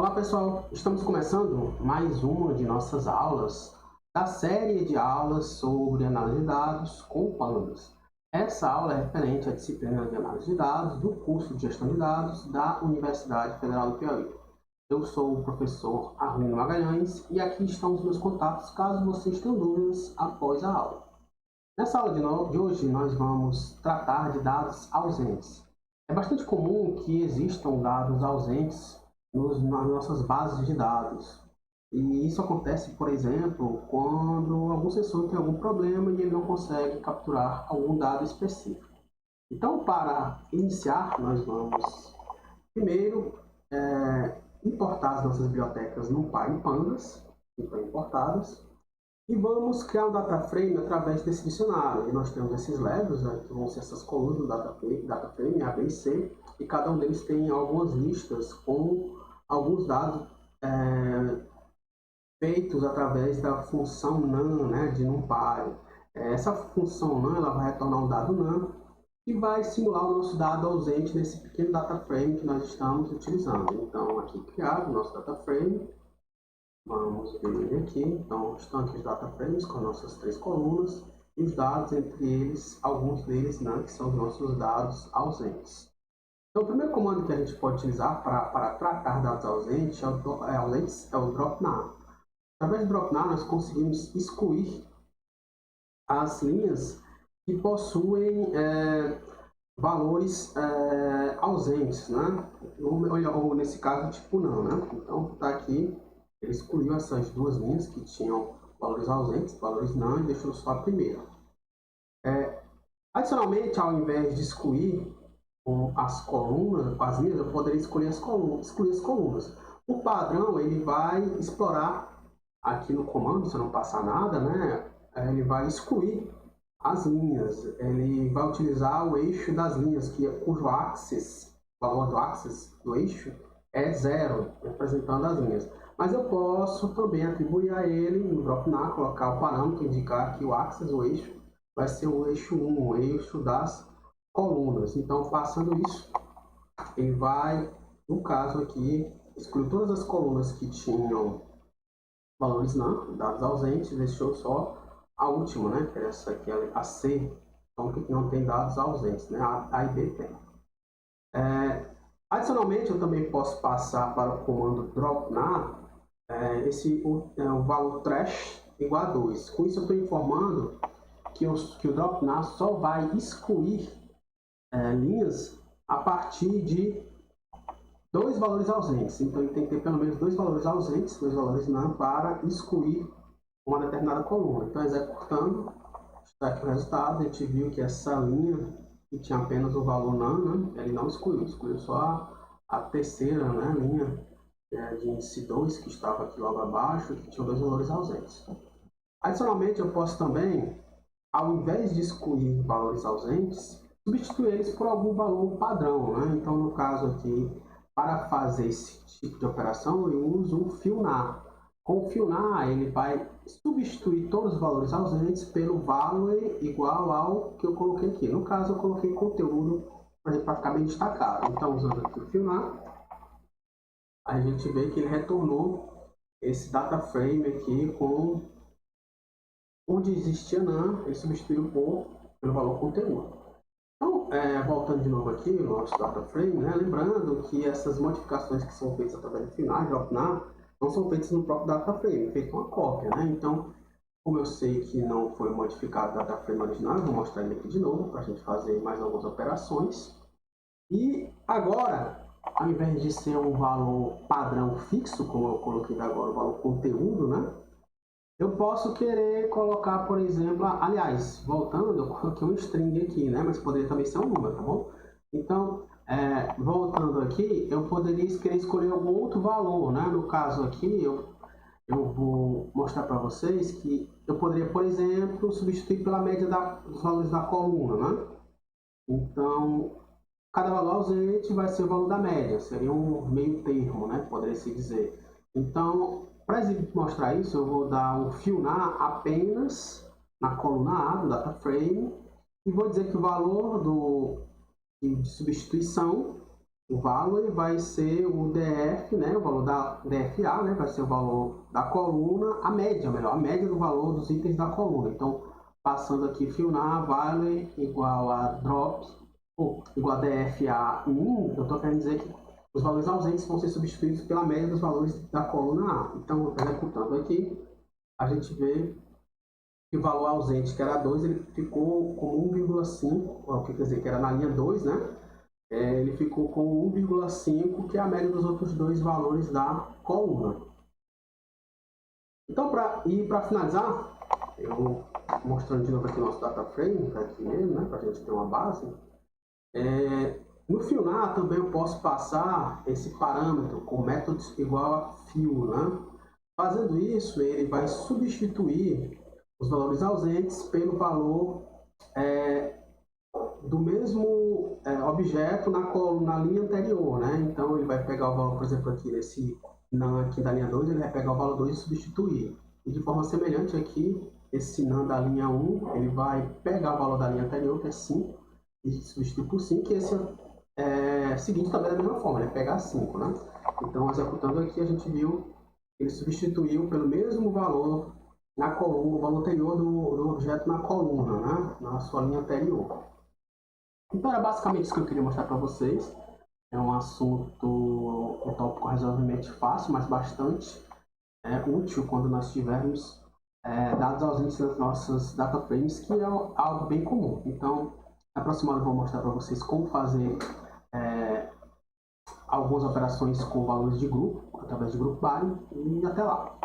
Olá pessoal, estamos começando mais uma de nossas aulas da série de aulas sobre análise de dados com Pandas. Essa aula é referente à disciplina de análise de dados do curso de gestão de dados da Universidade Federal do Piauí. Eu sou o professor Arlindo Magalhães e aqui estão os meus contatos caso vocês tenham dúvidas após a aula. Nessa aula de hoje nós vamos tratar de dados ausentes. É bastante comum que existam dados ausentes nas nossas bases de dados. E isso acontece, por exemplo, quando algum sensor tem algum problema e ele não consegue capturar algum dado específico. Então, para iniciar, nós vamos primeiro importar as nossas bibliotecas NumPy e Pandas, que estão importadas, e vamos criar um data frame através desse dicionário. E nós temos esses legos, que vão ser essas colunas do data frame, A, B e C, e cada um deles tem algumas listas com alguns dados feitos através da função NaN, de NumPy. Essa função NaN ela vai retornar um dado NaN e vai simular o nosso dado ausente nesse pequeno data frame que nós estamos utilizando. Então, aqui criado o nosso data frame. Vamos ver ele aqui. Então, estão aqui os data frames com nossas três colunas e os dados, entre eles, alguns deles, que são os nossos dados ausentes. Então, o primeiro comando que a gente pode utilizar para tratar dados ausentes é o dropNav. Através do dropNav, nós conseguimos excluir as linhas que possuem valores ausentes, ou nesse caso, tipo não, Então, está aqui, ele excluiu essas duas linhas que tinham valores ausentes, valores não, e deixou só a primeira. Adicionalmente, ao invés de excluir as colunas, as linhas, eu poderia excluir as colunas. O padrão, ele vai explorar aqui no comando, se não passar nada, ele vai excluir as linhas. Ele vai utilizar o eixo das linhas, cujo axis, o valor do axis do eixo é 0, representando as linhas. Mas eu posso também atribuir a ele, no dropNav, colocar o parâmetro, indicar que o axis, o eixo, vai ser o eixo 1, o eixo das colunas. Então, passando isso, ele vai, no caso aqui, excluir todas as colunas que tinham valores não, dados ausentes, deixou só a última, que é essa aqui, a C, então que não tem dados ausentes, A e B tem. Adicionalmente, eu também posso passar para o comando dropNav o valor trash igual a 2. Com isso, eu estou informando que o dropNav só vai excluir linhas a partir de dois valores ausentes. Então, ele tem que ter pelo menos dois valores ausentes, dois valores não, para excluir uma determinada coluna. Então, executando, está aqui o resultado, a gente viu que essa linha que tinha apenas o valor não, ele não excluiu só a terceira linha de índice 2, que estava aqui logo abaixo, que tinha dois valores ausentes. Adicionalmente, eu posso também, ao invés de excluir valores ausentes, substituir eles por algum valor padrão. Então, no caso aqui, para fazer esse tipo de operação, eu uso o FILNAR. Com o FILNAR, ele vai substituir todos os valores ausentes pelo valor igual ao que eu coloquei aqui. No caso, eu coloquei conteúdo para ficar bem destacado. Então, usando aqui o FILNAR, a gente vê que ele retornou esse data frame aqui com onde existia NaN, ele substituiu pelo valor conteúdo. Então, voltando de novo aqui no nosso data frame, lembrando que essas modificações que são feitas através do FILNAR, dropNav, não são feitas no próprio data frame, é feita uma cópia. Então, como eu sei que não foi modificado o data frame original, eu vou mostrar ele aqui de novo para a gente fazer mais algumas operações. E agora, ao invés de ser um valor padrão fixo, como eu coloquei agora, o valor conteúdo, eu posso querer colocar, por exemplo, aliás, voltando, eu coloquei um string aqui, mas poderia também ser um número, tá bom? Então, voltando aqui, eu poderia querer escolher algum outro valor, No caso aqui, eu vou mostrar para vocês que eu poderia, por exemplo, substituir pela média dos valores da coluna, Então, cada valor ausente vai ser o valor da média, seria um meio termo, Poderia se dizer. Então, para mostrar isso, eu vou dar um FILNAR apenas na coluna A do data frame e vou dizer que o valor de substituição o valor vai ser o DF, né, o valor da DFA, né, vai ser o valor da coluna, a média, melhor, a média do valor dos itens da coluna. Então, passando aqui, FIONA, value igual a drop, ou igual a DFA min, eu estou querendo dizer que os valores ausentes vão ser substituídos pela média dos valores da coluna A. Então, executando aqui, a gente vê que o valor ausente, que era 2, ele ficou com 1,5, o que quer dizer que era na linha 2, né? Ele ficou com 1,5, que é a média dos outros dois valores da coluna. Então, para finalizar, eu vou mostrando de novo aqui o nosso data frame, aqui mesmo, né, para a gente ter uma base. No FIONA também eu posso passar esse parâmetro com método igual a fio, né? Fazendo isso, ele vai substituir os valores ausentes pelo valor do mesmo objeto na linha anterior, né? Então, ele vai pegar o valor, por exemplo, aqui nesse NaN aqui da linha 2, ele vai pegar o valor 2 e substituir. E de forma semelhante aqui, esse NaN da linha 1, ele vai pegar o valor da linha anterior, que é 5, e substituir por 5, e esse seguinte também da mesma forma, ele pegar 5, né? Então, executando aqui, a gente viu que ele substituiu pelo mesmo valor na coluna, o valor anterior do objeto na coluna, né? Na sua linha anterior. Então, era basicamente isso que eu queria mostrar para vocês. É um assunto, um tópico razoavelmente fácil, mas bastante útil quando nós tivermos dados ausentes nas nossas data frames, que é algo bem comum. Então, na próxima aula eu vou mostrar para vocês como fazer algumas operações com valores de grupo, através de group by, e até lá.